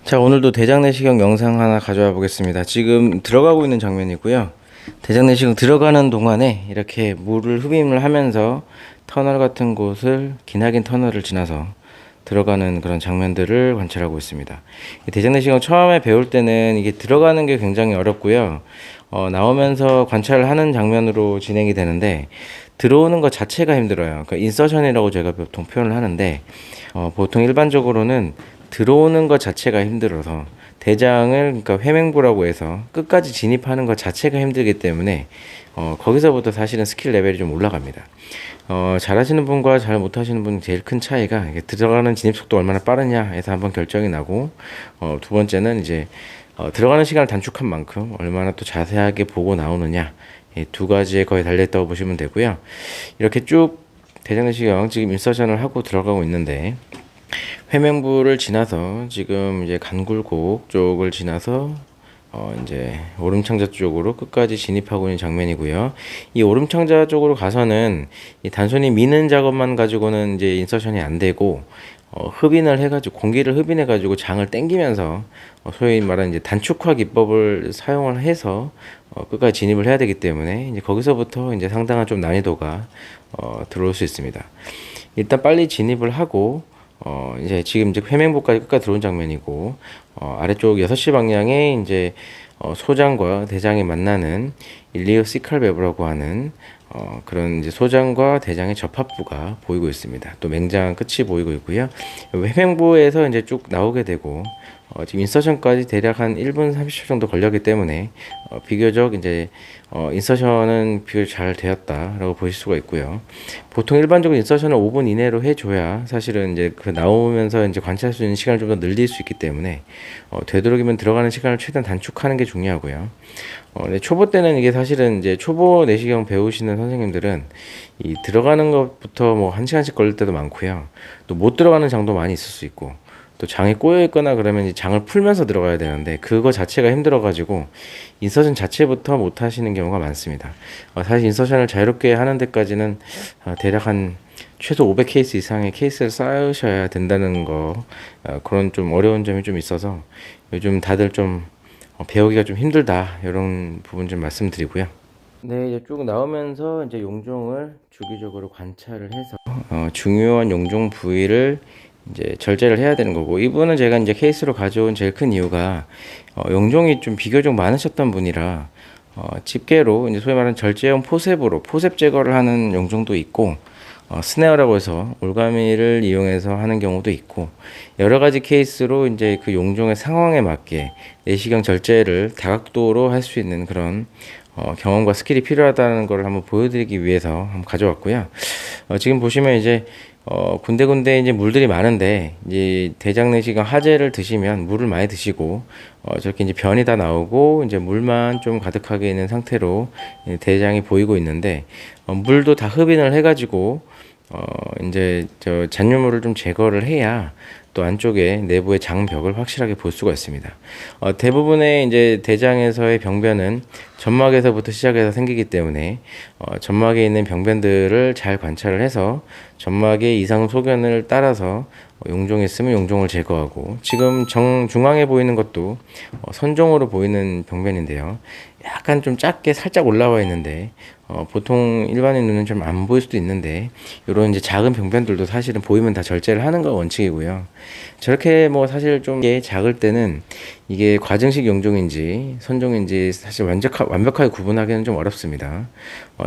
자, 오늘도 대장내시경 영상 하나 가져와 보겠습니다. 지금 들어가고 있는 장면이고요. 대장내시경 들어가는 동안에 이렇게 물을 흡입을 하면서 터널 같은 곳을 기나긴 터널을 지나서 들어가는 그런 장면들을 관찰하고 있습니다. 대장내시경 처음에 배울 때는 이게 들어가는 게 굉장히 어렵고요. 나오면서 관찰을 하는 장면으로 진행이 되는데 들어오는 것 자체가 힘들어요. 그러니까 인서션이라고 제가 보통 표현을 하는데 보통 일반적으로는 들어오는 것 자체가 힘들어서 대장을 그러니까 회맹부라고 해서 끝까지 진입하는 것 자체가 힘들기 때문에 거기서부터 사실은 스킬 레벨이 좀 올라갑니다. 잘하시는 분과 잘 못하시는 분 제일 큰 차이가 이게 들어가는 진입 속도 얼마나 빠르냐에서 한번 결정이 나고 두 번째는 이제 들어가는 시간을 단축한 만큼 얼마나 또 자세하게 보고 나오느냐 이 두 가지에 거의 달려있다고 보시면 되고요. 이렇게 쭉 대장내시경 지금 인서션을 하고 들어가고 있는데 회맹부를 지나서 지금 이제 간굴곡 쪽을 지나서 이제 오름창자 쪽으로 끝까지 진입하고 있는 장면이고요. 이 오름창자 쪽으로 가서는 이 단순히 미는 작업만 가지고는 이제 인서션이 안 되고 흡인을 해가지고 공기를 흡인해가지고 장을 당기면서 소위 말하는 이제 단축화 기법을 사용을 해서 끝까지 진입을 해야 되기 때문에 이제 거기서부터 이제 상당한 좀 난이도가 들어올 수 있습니다. 일단 빨리 진입을 하고 이제 지금 이제 회맹부까지 끝까지 들어온 장면이고 아래쪽 6시 방향에 이제 소장과 대장이 만나는 일리오시칼 베브라고 하는 그런 이제 소장과 대장의 접합부가 보이고 있습니다. 또 맹장 끝이 보이고 있고요. 회맹부에서 이제 쭉 나오게 되고 지금 인서션까지 대략 한 1분 30초 정도 걸렸기 때문에 비교적 이제 인서션은 비교적 잘 되었다라고 보실 수가 있고요. 보통 일반적으로 인서션을 5분 이내로 해줘야 사실은 이제 그 나오면서 이제 관찰할 수 있는 시간을 좀 더 늘릴 수 있기 때문에 되도록이면 들어가는 시간을 최대한 단축하는 게 중요하고요. 근데 초보 때는 이게 사실은 이제 초보 내시경 배우시는 선생님들은 이 들어가는 것부터 뭐 1시간씩 걸릴 때도 많고요. 또 못 들어가는 장도 많이 있을 수 있고 또 장이 꼬여 있거나 그러면 이제 장을 풀면서 들어가야 되는데 그거 자체가 힘들어 가지고 인서션 자체부터 못 하시는 경우가 많습니다. 사실 인서션을 자유롭게 하는 데까지는 대략 한 최소 500케이스 이상의 케이스를 쌓으셔야 된다는 거 그런 좀 어려운 점이 좀 있어서 요즘 다들 좀 배우기가 좀 힘들다 이런 부분 좀 말씀드리고요. 네, 이제 쭉 나오면서 이제 용종을 주기적으로 관찰을 해서 중요한 용종 부위를 이제 절제를 해야 되는 거고 이분은 제가 이제 케이스로 가져온 제일 큰 이유가 용종이 좀 비교적 많으셨던 분이라 집게로 이제 소위 말하는 절제형 포셉으로 포셉 제거를 하는 용종도 있고 스네어라고 해서 올가미를 이용해서 하는 경우도 있고 여러 가지 케이스로 이제 그 용종의 상황에 맞게 내시경 절제를 다각도로 할 수 있는 그런 경험과 스킬이 필요하다는 걸 한번 보여드리기 위해서 한번 가져왔고요. 지금 보시면 이제 군데군데 이제 물들이 많은데 이제 대장내시경 하제를 드시면 물을 많이 드시고 저렇게 이제 변이 다 나오고 이제 물만 좀 가득하게 있는 상태로 대장이 보이고 있는데 물도 다 흡인을 해가지고 이제 저 잔유물을 좀 제거를 해야 또 안쪽에 내부의 장벽을 확실하게 볼 수가 있습니다. 대부분의 이제 대장에서의 병변은 점막에서부터 시작해서 생기기 때문에 점막에 있는 병변들을 잘 관찰을 해서 점막의 이상 소견을 따라서 용종이 있으면 용종을 제거하고 지금 중앙에 보이는 것도 선종으로 보이는 병변인데요. 약간 좀 작게 살짝 올라와 있는데 보통 일반인 눈은 좀 안 보일 수도 있는데 이런 이제 작은 병변들도 사실은 보이면 다 절제를 하는 거 원칙이고요. 저렇게 뭐 사실 좀 작을 때는 이게 과증식 용종인지 선종인지 사실 완벽하게 구분하기는 좀 어렵습니다.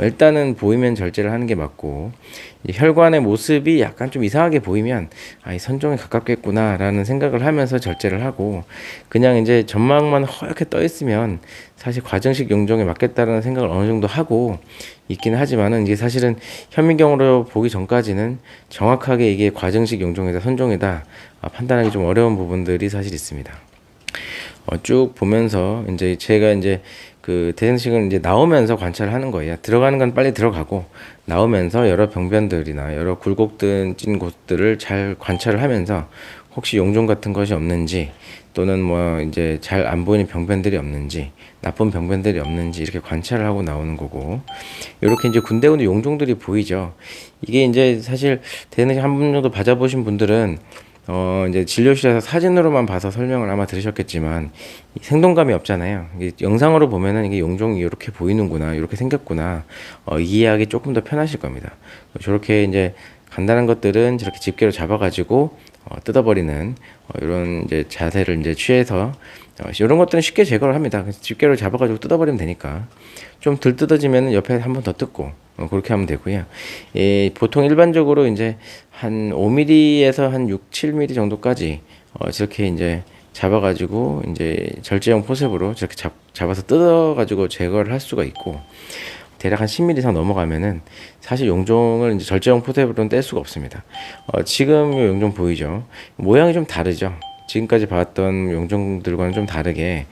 일단은 보이면 절제를 하는 게 맞고 혈관의 모습이 약간 좀 이상하게 보이면 이 선종에 가깝겠구나라는 생각을 하면서 절제를 하고 그냥 이제 점막만 허옇게 떠 있으면 사실 과증식 용종에 맞겠다라는 생각을 어느 정도 하고 있기는 하지만은 이게 사실은 현미경으로 보기 전까지는 정확하게 이게 과증식 용종이다 선종이다 판단하기 좀 어려운 부분들이 사실 있습니다. 쭉 보면서 이제 제가 이제 그 대장내시경을 이제 나오면서 관찰을 하는 거예요. 들어가는 건 빨리 들어가고 나오면서 여러 병변들이나 여러 굴곡된 찐 곳들을 잘 관찰을 하면서 혹시 용종 같은 것이 없는지 또는 뭐 이제 잘 안 보이는 병변들이 없는지 나쁜 병변들이 없는지 이렇게 관찰을 하고 나오는 거고 이렇게 이제 군데군데 용종들이 보이죠. 이게 이제 사실 대장내시경 한 번 정도 받아보신 분들은 이제 진료실에서 사진으로만 봐서 설명을 아마 들으셨겠지만 이 생동감이 없잖아요. 이게 영상으로 보면은 이게 용종이 이렇게 보이는구나, 이렇게 생겼구나, 이해하기 조금 더 편하실 겁니다. 저렇게 이제 간단한 것들은 저렇게 집게로 잡아가지고 뜯어버리는 이런 이제 자세를 이제 취해서 이런 것들은 쉽게 제거를 합니다. 그래서 집게로 잡아가지고 뜯어버리면 되니까 좀 덜 뜯어지면 옆에 한 번 더 뜯고 그렇게 하면 되고요. 보통 일반적으로 이제 한 5mm에서 한 6, 7mm 정도까지 저렇게 이제 잡아가지고 이제 절제형 포셉으로 저렇게 잡아서 뜯어가지고 제거를 할 수가 있고, 대략 한 10mm 이상 넘어가면은 사실 용종을 이제 절제형 포셉으로는 뗄 수가 없습니다. 지금 이 용종 보이죠? 모양이 좀 다르죠? 지금까지 봤던 용종들과는 좀 다르게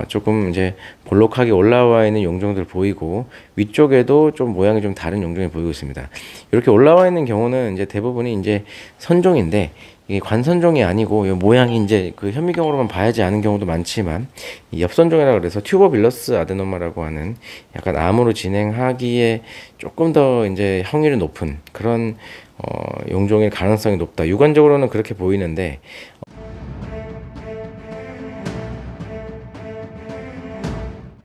조금 이제 볼록하게 올라와 있는 용종들 보이고, 위쪽에도 좀 모양이 좀 다른 용종이 보이고 있습니다. 이렇게 올라와 있는 경우는 이제 대부분이 이제 선종인데, 이게 관선종이 아니고 이 모양이 이제 그 현미경으로만 봐야지 아는 경우도 많지만, 이 엽선종이라 그래서 튜버빌러스 아데노마라고 하는 약간 암으로 진행하기에 조금 더 이제 확률이 높은 그런 용종일 가능성이 높다. 육안적으로는 그렇게 보이는데